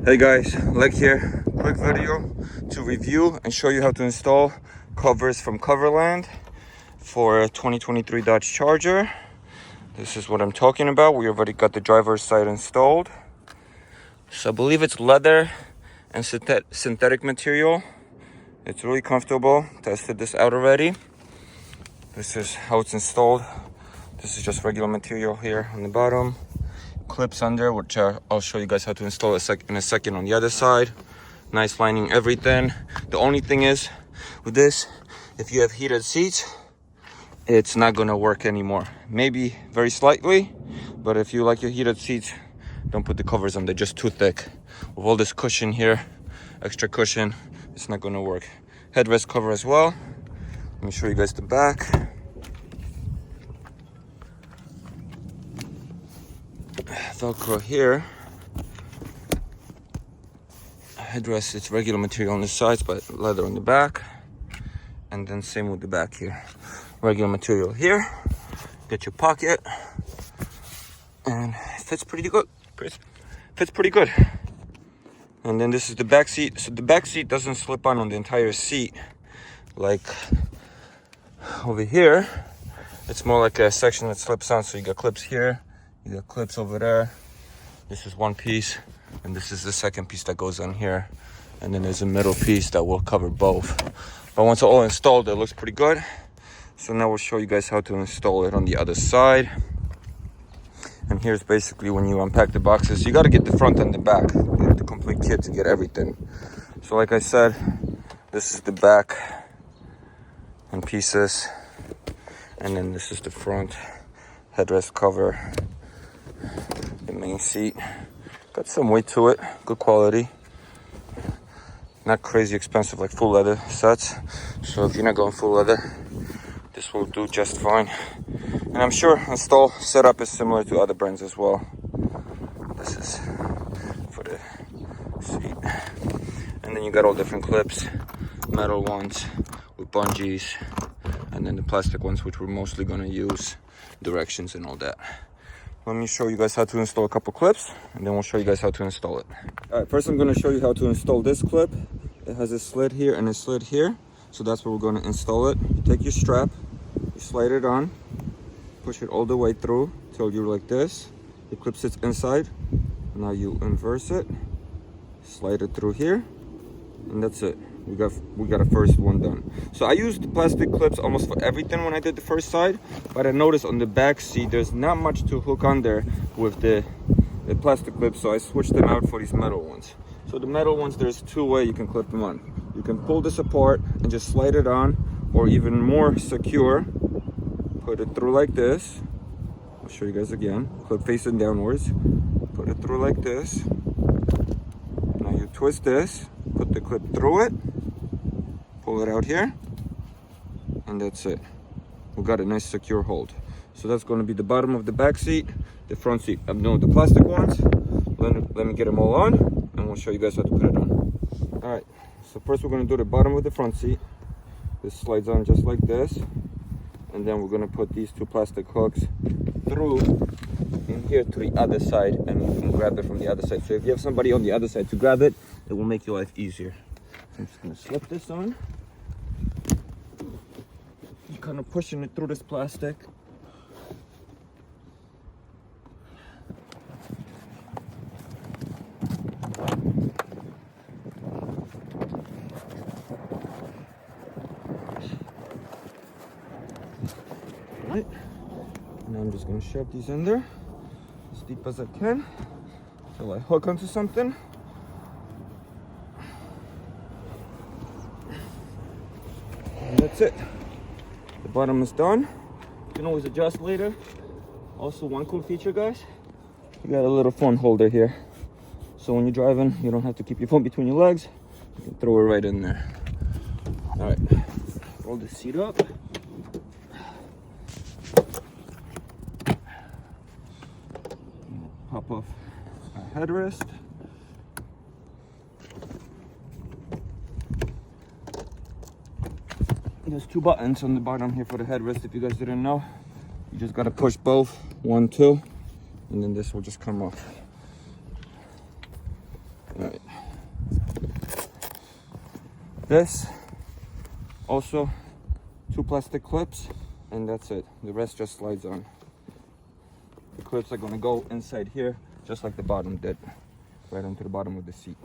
Hey guys, LechK here. Quick video to review and show you how to install covers from Coverland for a 2023 Dodge Charger. This is what I'm talking about. We already got the driver's side installed. So I believe it's leather and synthetic material. It's really comfortable. Tested this out already. This is how it's installed. This is just regular material here on the bottom. Clips under, which I'll show you guys how to install in a second on the other side. Nice lining, everything. The only thing is with this, if you have heated seats, it's not gonna work anymore. Maybe very slightly, but if you like your heated seats, don't put the covers on, they're just too thick. With all this cushion here, extra cushion, it's not gonna work. Headrest cover as well. Let me show you guys the back. Velcro here. Headrest, it's regular material on the sides, but leather on the back. And then same with the back here. Regular material here. Get your pocket. And it fits pretty good. Fits pretty good. And then this is the back seat. So the back seat doesn't slip on the entire seat. Like over here, it's more like a section that slips on. So you got clips here. You got clips over there. This is one piece, and this is the second piece that goes on here. And then there's a middle piece that will cover both. But once all installed, it looks pretty good. So now we'll show you guys how to install it on the other side. And here's basically when you unpack the boxes. You got to get the front and the back, get the complete kit to get everything. So like I said, this is the back and pieces. And then this is the front headrest cover. The main seat, got some weight to it, good quality, not crazy expensive like full leather sets. So if you're not going full leather, this will do just fine. And I'm sure install setup is similar to other brands as well. This is for the seat, and then you got all different clips, metal ones with bungees, and then the plastic ones which we're mostly going to use, directions and all that. Let me show you guys how to install a couple clips, and then we'll show you guys how to install it. All right, first I'm going to show you how to install this clip. It has a slit here and a slit here, so that's where we're going to install it. You take your strap, you slide it on, push it all the way through till you're like this. The clip sits inside. Now you inverse it, slide it through here, and that's it. We got a first one done. So I used plastic clips almost for everything when I did the first side, but I noticed on the back seat there's not much to hook on there with the plastic clips, so I switched them out for these metal ones. So the metal ones, there's two ways you can clip them on. You can pull this apart and just slide it on, or even more secure, put it through like this. I'll show you guys again. Clip facing downwards, put it through like this. Now you twist this, put the clip through it, pull it out here, and that's it. We got a nice secure hold. So that's going to be the bottom of the back seat, the front seat. I'm doing the plastic ones. Let me get them all on, and we'll show you guys how to put it on. All right, so first we're going to do the bottom of the front seat. This slides on just like this, and then we're going to put these two plastic hooks through in here to the other side, and you can grab it from the other side. So if you have somebody on the other side to grab it, it will make your life easier. I'm just going to slip this on. You're kind of pushing it through this plastic. Right. Now I'm just going to shove these in there as deep as I can till I hook onto something. And that's it. The bottom is done. You can always adjust later. Also, one cool feature, guys, you got a little phone holder here. So when you're driving, you don't have to keep your phone between your legs. You can throw it right in there. All right, roll the seat up. Pop off our headrest. There's two buttons on the bottom here for the headrest, if you guys didn't know. You just gotta push both, 1, 2, and then this will just come off. Right. This also 2 plastic clips, and that's it. The rest just slides on. The clips are going to go inside here just like the bottom did, right onto the bottom of the seat.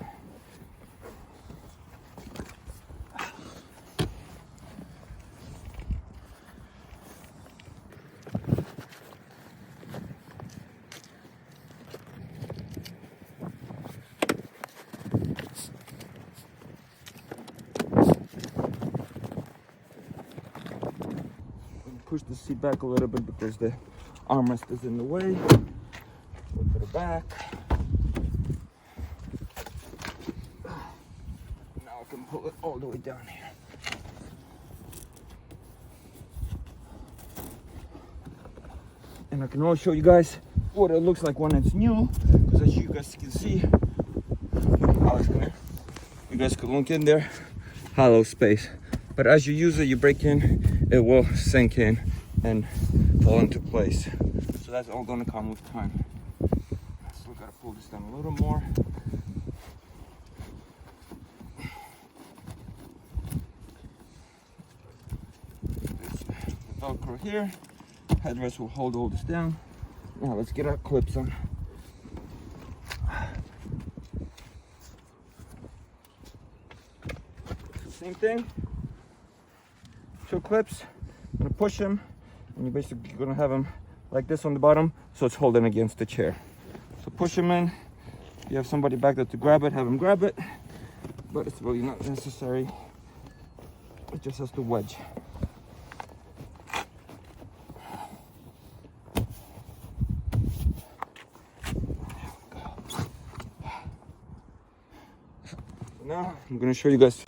Push the seat back a little bit because the armrest is in the way. Look to the back. Now I can pull it all the way down here. And I can also show you guys what it looks like when it's new, because as you guys can see, you guys can look in there, hollow space. But as you use it, you break in, it will sink in and fall into place. So that's all gonna come with time. So we gotta pull this down a little more. There's the Velcro here. Headrest will hold all this down. Now let's get our clips on. Same thing. 2 clips. I'm gonna push them, and you're basically gonna have them like this on the bottom, so it's holding against the chair. So push them in. If you have somebody back there to grab it, have them grab it. But it's really not necessary. It just has to wedge. Now I'm gonna show you guys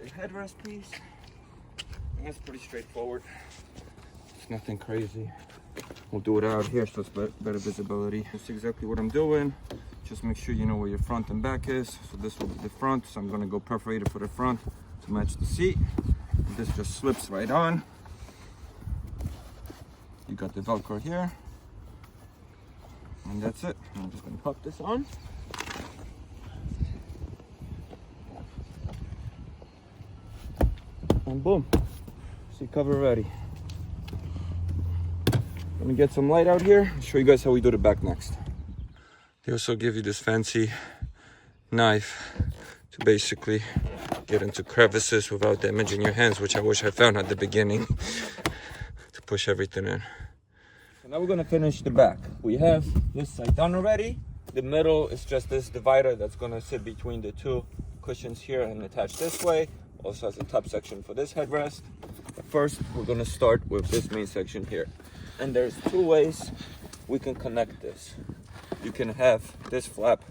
the headrest piece. And that's pretty straightforward. It's nothing crazy. We'll do it out here so it's better visibility. That's exactly what I'm doing. Just make sure you know where your front and back is. So this will be the front, so I'm gonna go perforated for the front to match the seat. And this just slips right on. You got the Velcro here. And that's it. I'm just gonna pop this on. And boom, seat cover ready. I'm gonna get some light out here. I'll show you guys how we do the back next. They also give you this fancy knife to basically get into crevices without damaging your hands, which I wish I found at the beginning to push everything in. So now we're gonna finish the back. We have this side done already. The middle is just this divider that's gonna sit between the 2 cushions here and attach this way. Also has a top section for this headrest. But first, we're gonna start with this main section here. And there's 2 ways we can connect this. You can have this flap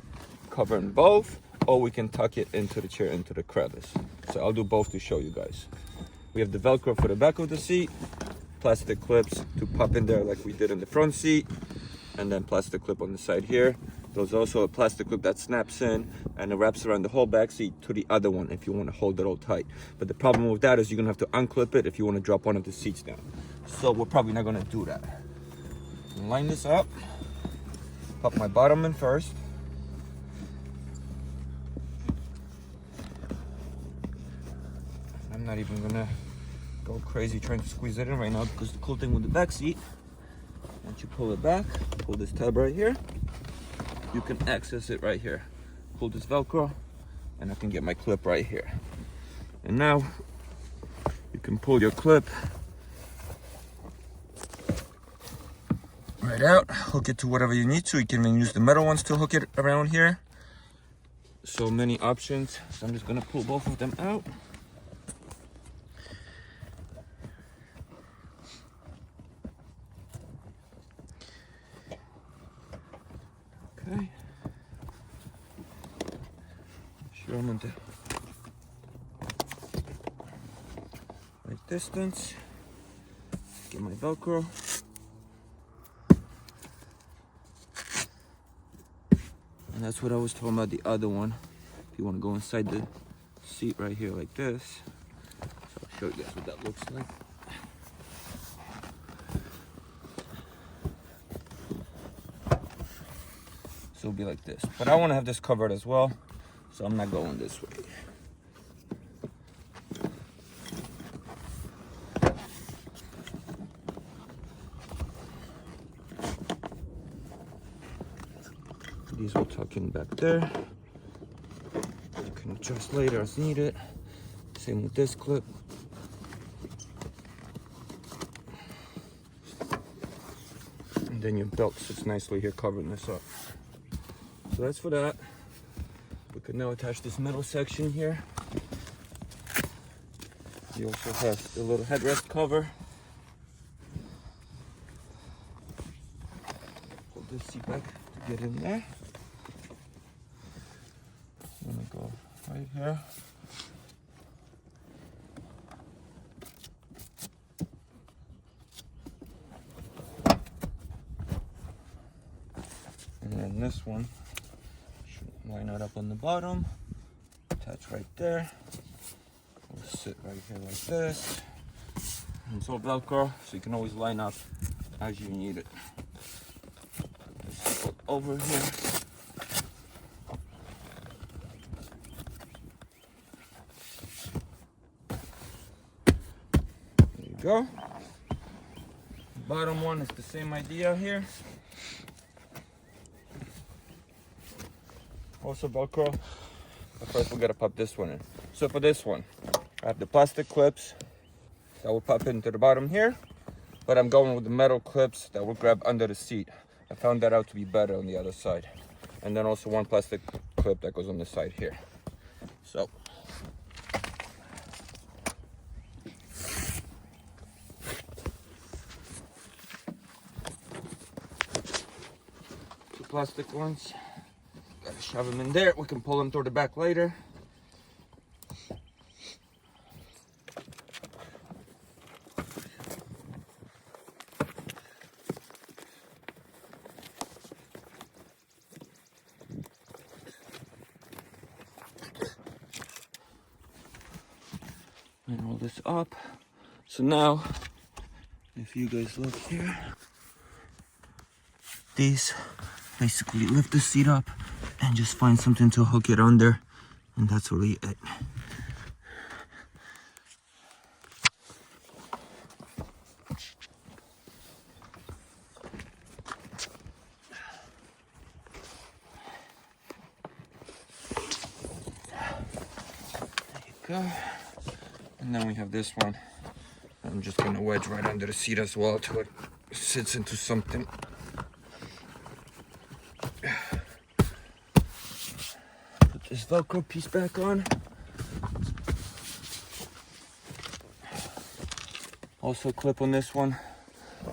covering both, or we can tuck it into the chair, into the crevice. So I'll do both to show you guys. We have the Velcro for the back of the seat, plastic clips to pop in there like we did in the front seat, and then plastic clip on the side here. There's also a plastic clip that snaps in and it wraps around the whole back seat to the other one if you want to hold it all tight. But the problem with that is you're gonna have to unclip it if you want to drop one of the seats down. So we're probably not gonna do that. Line this up, pop my bottom in first. I'm not even gonna go crazy trying to squeeze it in right now, because the cool thing with the back seat, once you pull it back, pull this tab right here, you can access it right here. Pull this Velcro, and I can get my clip right here. And now, you can pull your clip right out, hook it to whatever you need to. You can even use the metal ones to hook it around here. So many options. So I'm just gonna pull both of them out. Okay. Sure, I'm in the right distance. Get my Velcro. And that's what I was talking about the other one. If you want to go inside the seat right here like this. So I'll show you guys what that looks like. So it'll be like this. But I want to have this covered as well, so I'm not going this way. These will tuck in back there. You can adjust later as needed. Same with this clip. And then your belt sits nicely here covering this up. So that's for that. We can now attach this metal section here. You also have the little headrest cover. Put this seat back to get in there. I'm gonna go right here. And then this one should line it up on the bottom, attach right there. We'll sit right here like this. And it's all Velcro, so you can always line up as you need it. Let's go over here. There you go. Bottom one is the same idea here. Also Velcro, but first we gotta pop this one in. So for this one, I have the plastic clips that will pop into the bottom here, but I'm going with the metal clips that will grab under the seat. I found that out to be better on the other side. And then also one plastic clip that goes on the side here. So. Two plastic ones. Gotta shove them in there. We can pull them through the back later. And roll this up. So now, if you guys look here, these basically lift the seat up and just find something to hook it under, and that's really it. There you go. And then we have this one. I'm just gonna wedge right under the seat as well till it sits into something. Put this Velcro piece back on. Also clip on this one.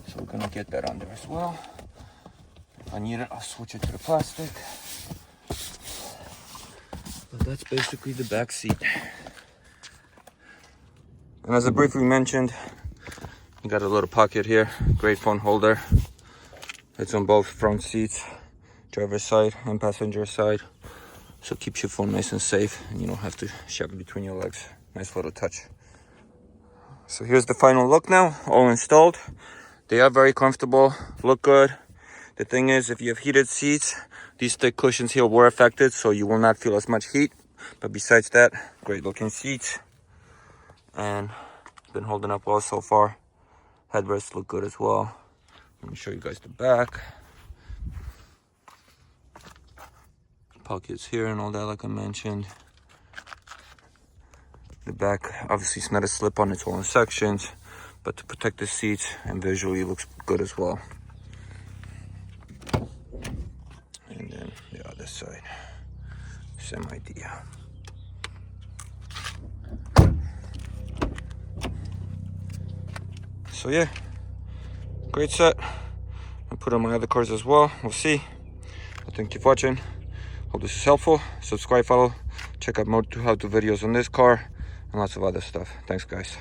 So we're gonna get that on there as well. If I need it, I'll switch it to the plastic. But that's basically the back seat. And as I briefly mentioned, you got a little pocket here, great phone holder. It's on both front seats, driver's side and passenger side. So it keeps your phone nice and safe, and you don't have to shove it between your legs. Nice little touch. So here's the final look now, all installed. They are very comfortable, look good. The thing is, if you have heated seats, these thick cushions here were affected, so you will not feel as much heat. But besides that, great looking seats. And been holding up well so far. Headrests look good as well. Let me show you guys the back. Pockets here and all that, like I mentioned. The back, obviously it's not a slip on, its own sections, but to protect the seats and visually it looks good as well. And then the other side, same idea. So yeah, great set. I'll put on my other cars as well. We'll see. Well, thank you for watching. Hope this is helpful. Subscribe, follow, check out more how-to videos on this car and lots of other stuff. Thanks, guys.